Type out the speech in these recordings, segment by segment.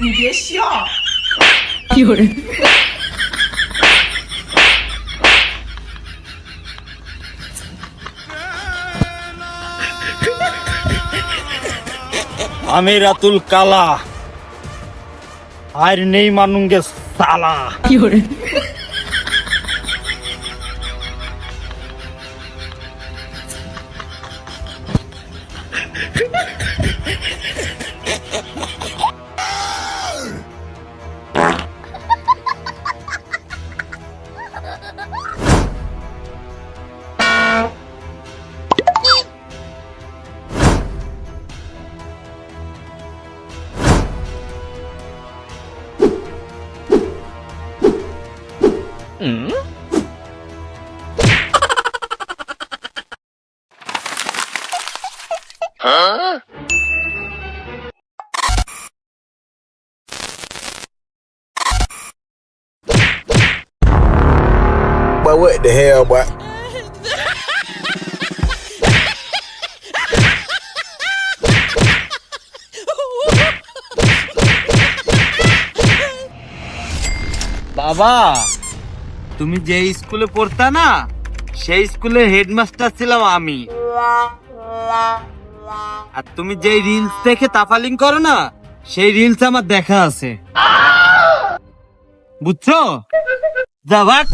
你别笑。আমি রাতুল কালা আর নেই মানুঙ্গে সালা। But what the hell, boy? বাবা, তুমি যে স্কুলে পড়তা না সেই স্কুলের হেডমাস্টার ছিলাম আমি। আর তুমি যে রিলস দেখে তাফালিং করো না সেই রিলস আমার দেখা আছে, বুঝছো? যা ভাগ।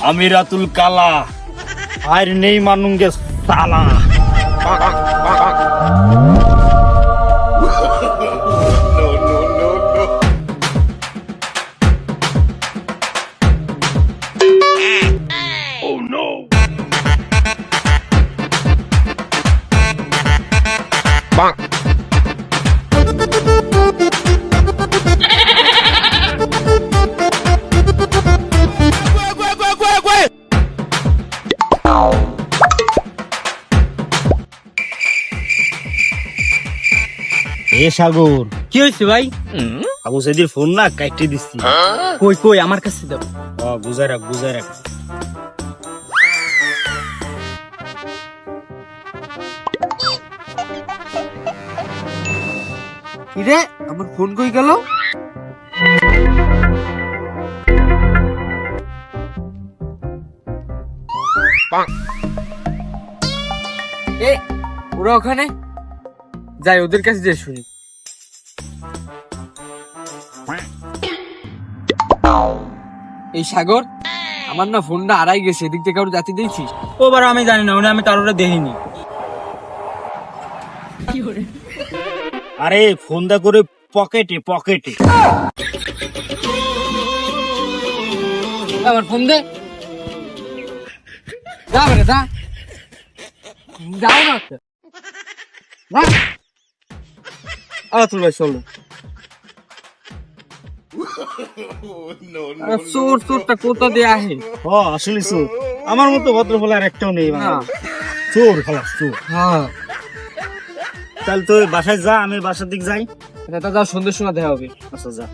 আমি রাতুল কালা আর নেই মানুঙ্গে সালা। এ সাগর, কি হয়েছে ভাই? আবু সাইদির ফোন না কাইটে দিচ্ছি। কই কই আমার কাছে দাও। বুঝাই রাখ, বুঝাই রাখ। কি রে, আমার ফোন কই গেল? এ ওরা ওখানে যাই, ওদের কাছে যে শুনি। এই সাগর, আমার না ফোনটা হারাই গেছে, এদিক থেকে কারো জাতি দেখছিস? ওবার আমি জানি না, আমি কারোরে দেখিনি। আরে ফোন দা করে পকেটে পকেটে। আমার ফোন দে, যা বেটা যা, যাও না। আতুল ভাই চলো। চোর চোরটা কোথা দিয়ে আহে? আসলে চোর আমার মতো ভদ্র ফলে আর একটাও নেই। চোর খালাস চোর। হ্যাঁ, তাহলে তো বাসায় যা, আমি বাসার দিক যাই। দাদা যাও, সন্ধ্যের সময় দেখা হবে। আচ্ছা যা।